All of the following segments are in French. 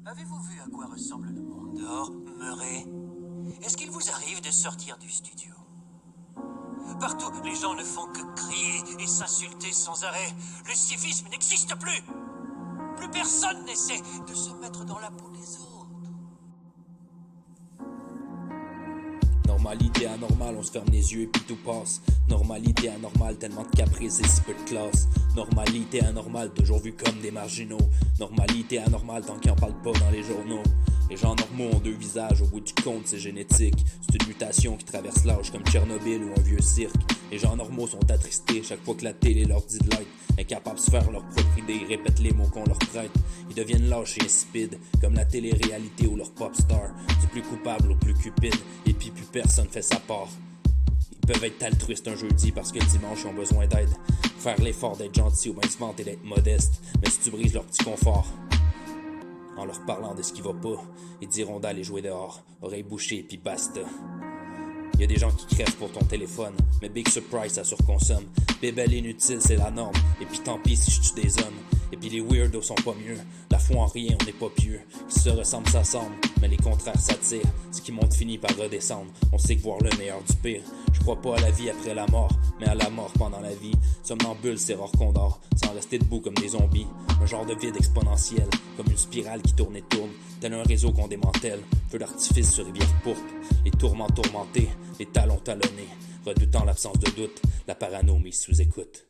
Avez-vous vu à quoi ressemble le monde dehors, Murray? Est-ce qu'il vous arrive de sortir du studio? Partout, les gens ne font que crier et s'insulter sans arrêt. Le civisme n'existe plus. Plus personne n'essaie de se mettre dans la peau des autres. Normalité anormale, on se ferme les yeux et puis tout passe. Normalité anormale, tellement de caprices et si peu de classe. Normalité anormale, toujours vu comme des marginaux. Normalité anormale, tant qu'ils en parlent pas dans les journaux. Les gens normaux ont deux visages, au bout du compte c'est génétique. C'est une mutation qui traverse l'âge comme Tchernobyl ou un vieux cirque. Les gens normaux sont attristés chaque fois que la télé leur dit de l'être. Incapables de se faire leur propre idée, ils répètent les mots qu'on leur prête. Ils deviennent lâches et insipides, comme la télé-réalité ou leur pop star. Du plus coupable au plus cupide, et puis plus personne fait sa part. Ils peuvent être altruistes un jeudi parce que le dimanche ils ont besoin d'aide. Faire l'effort d'être gentil ou bien se vanter d'être modeste. Mais si tu brises leur petit confort en leur parlant de ce qui va pas, ils diront d'aller jouer dehors, oreilles bouchées puis basta. Y a des gens qui crèvent pour ton téléphone, mais big surprise ça surconsomme. Bébelle inutile c'est la norme, et puis tant pis si je tue des hommes. Et puis les weirdos sont pas mieux, la foi en rien on n'est pas pieux. Qui se ressemblent s'assemblent, mais les contraires s'attirent. Ce qui monte finit par redescendre, on sait que voir le meilleur du pire. Je crois pas à la vie après la mort, mais à la mort pendant la vie. Somnambule c'est rare qu'on dort, sans rester debout comme des zombies. Un genre de vide exponentiel, comme une spirale qui tourne et tourne. Tel un réseau qu'on démantèle, feu d'artifice sur rivière pourpre. Les tourments tourmentés, les talons talonnés. Redoutant l'absence de doute, la parano mise sous écoute.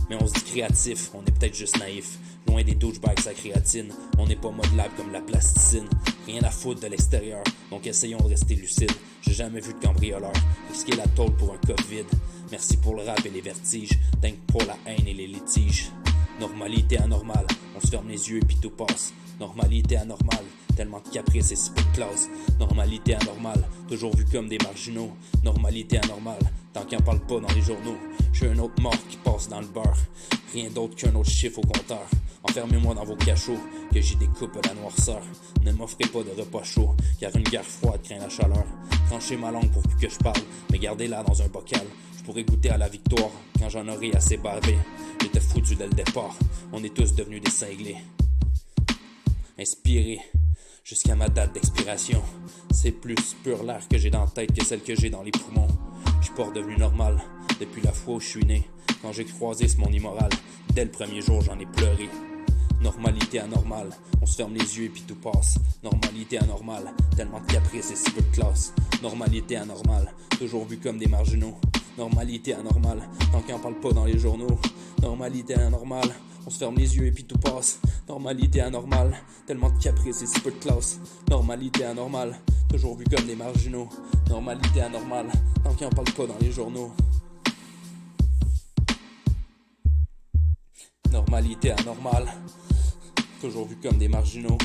Mais on se dit créatif, on est peut-être juste naïf. Loin des douchebags à créatine, on n'est pas modelable comme la plasticine. Rien à foutre de l'extérieur, donc essayons de rester lucides. J'ai jamais vu de cambrioleur risquer la tôle pour un coffre vide. Merci pour le rap et les vertiges, dingue pour la haine et les litiges. Normalité anormale, on se ferme les yeux et puis tout passe. Normalité anormale, tellement de caprices et si peu de classe. Normalité anormale, toujours vu comme des marginaux. Normalité anormale, tant qu'ils en parlent pas dans les journaux. Je suis un autre mort qui passe dans le beurre. Rien d'autre qu'un autre chiffre au compteur. Enfermez-moi dans vos cachots, que j'y découpe la noirceur. Ne m'offrez pas de repas chaud, car une guerre froide craint la chaleur. Tranchez ma langue pour plus que je parle, mais gardez-la dans un bocal. Je pourrais goûter à la victoire, quand j'en aurai assez bavé. J'étais foutu dès le départ, on est tous devenus des cinglés. Inspiré, jusqu'à ma date d'expiration. C'est plus pur l'air que j'ai dans la tête que celle que j'ai dans les poumons. Je suis pas redevenu normal, depuis la fois où je suis né. Quand j'ai croisé ce monde immoral, dès le premier jour j'en ai pleuré. Normalité anormale, on se ferme les yeux et puis tout passe. Normalité anormale, tellement de caprices et si peu de classe. Normalité anormale, toujours vu comme des marginaux. Normalité anormale, tant qu'on en parle pas dans les journaux. Normalité anormale, on se ferme les yeux et puis tout passe. Normalité anormale, tellement de caprices et si peu de classe. Normalité anormale, toujours vu comme des marginaux. Normalité anormale, tant qu'on en parle pas dans les journaux. Normalité anormale, toujours vu comme des marginaux.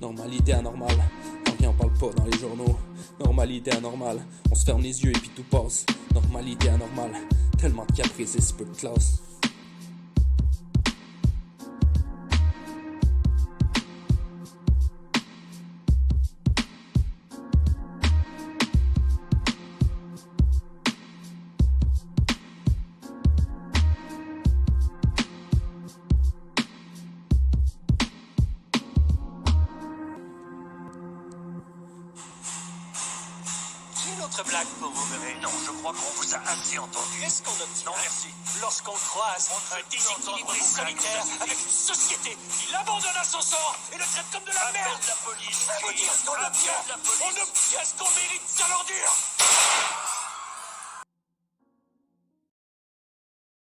Normalité anormale, tant qu'on en parle pas dans les journaux. Normalité anormale, on se ferme les yeux et puis tout passe. Normalité anormale, tellement de caprices et si peu de classe. Autre blague pour vous, Murray? Non, je crois qu'on vous a assez entendu. Qu'est-ce qu'on obtient? Non, merci. Lorsqu'on croise un déséquilibré solitaire avec une société qui l'abandonne à son sort et le traite comme de la merde. Appelle la police. On obtient ce qu'on mérite, sale ordure.